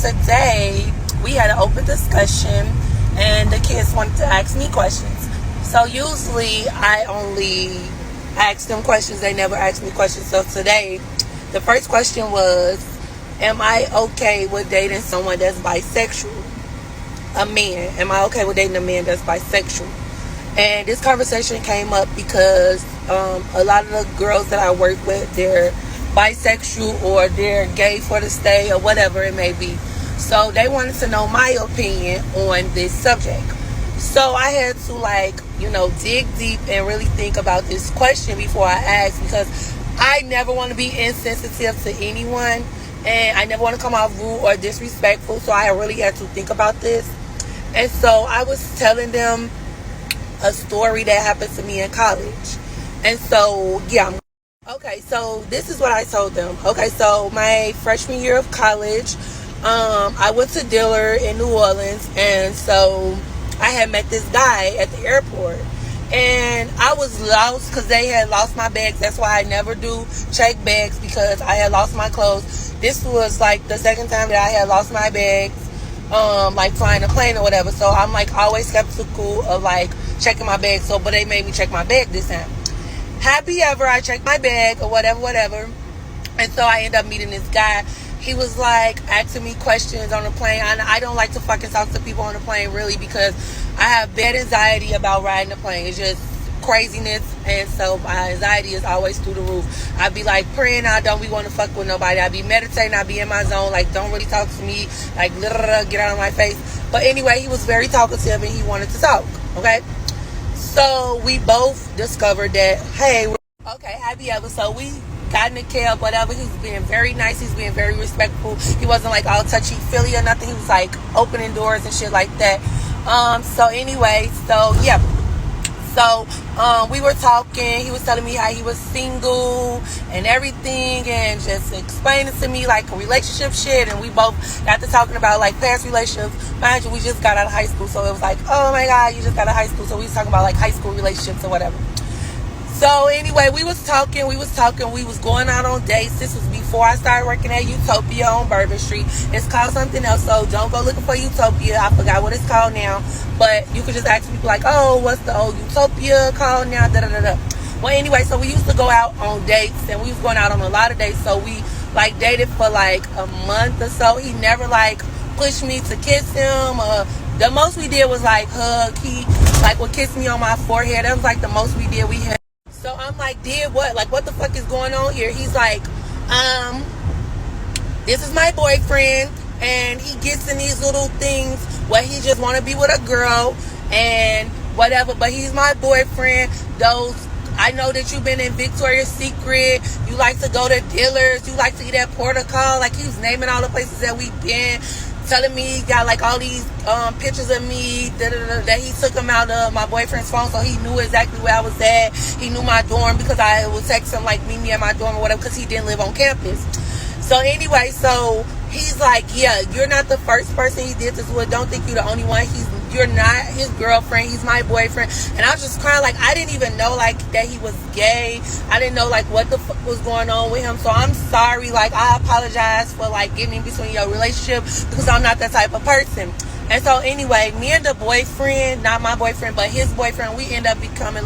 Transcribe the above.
today we had an open discussion and the kids wanted to ask me questions. So usually I only ask them questions, they never ask me questions. So today the first question was, am I okay with dating someone that's bisexual? A man. Am I okay with dating a man that's bisexual? And this conversation came up because a lot of the girls that I work with, they're bisexual or they're gay for the stay or whatever it may be. So they wanted to know my opinion on this subject. So I had to dig deep and really think about this question before I ask, because I never want to be insensitive to anyone and I never want to come off rude or disrespectful. So I really had to think about this. And so I was telling them a story that happened to me in college. And so, okay, so this is what I told them. Okay, so my freshman year of college, I went to Diller in New Orleans, and so I had met this guy at the airport. And I was lost because they had lost my bags. That's why I never do check bags, because I had lost my clothes. This was like the second time that I had lost my bags, flying a plane or whatever. So I'm always skeptical of checking my bag. But they made me check my bag this time. Happy ever, I checked my bag or whatever. And so I ended up meeting this guy. He was asking me questions on the plane. I don't like to fucking talk to people on the plane, really, because I have bad anxiety about riding the plane. It's just craziness, and so my anxiety is always through the roof. I be praying, I don't be want to fuck with nobody. I be meditating, I be in my zone, don't really talk to me, get out of my face. But anyway, he was very talkative and he wanted to talk. Okay, so we both discovered that, hey, okay, happy ever. So we got in the cab, whatever. He was being very nice, he's being very respectful. He wasn't all touchy-feely or nothing. He was opening doors and shit like that. So anyway, we were talking. He was telling me how he was single and everything, and just explaining to me relationship shit. And we both got to talking about past relationships. Mind you, we just got out of high school, so it was oh my god, you just got out of high school. So we was talking about high school relationships or whatever. So anyway, we was talking, we was going out on dates. This was before I started working at Utopia on Bourbon Street. It's called something else, so don't go looking for Utopia. I forgot what it's called now. But you could just ask people oh, what's the old Utopia called now? Da-da-da-da. Well, anyway, so we used to go out on dates, and we was going out on a lot of dates. So we dated for a month or so. He never pushed me to kiss him. The most we did was hug. He would kiss me on my forehead. That was the most we did. We had. So I'm did what? What the fuck is going on here? He's this is my boyfriend, and he gets in these little things where he just want to be with a girl and whatever, but he's my boyfriend. I know that you've been in Victoria's Secret. You like to go to Dillard's. You like to eat at Portico. He was naming all the places that we've been. Telling me he got all these pictures of me that he took them out of my boyfriend's phone, so he knew exactly where I was at. He knew my dorm because I would text him meet me at my dorm or whatever, because he didn't live on campus. So anyway, so he's yeah, you're not the first person he did this with. Don't think you're the only one. You're not his girlfriend. He's my boyfriend. And I was just crying. I didn't even know that he was gay. I didn't know what the fuck was going on with him. So I'm sorry. I apologize for getting in between your relationship, because I'm not that type of person. And so anyway, me and the boyfriend, not my boyfriend, but his boyfriend, we end up becoming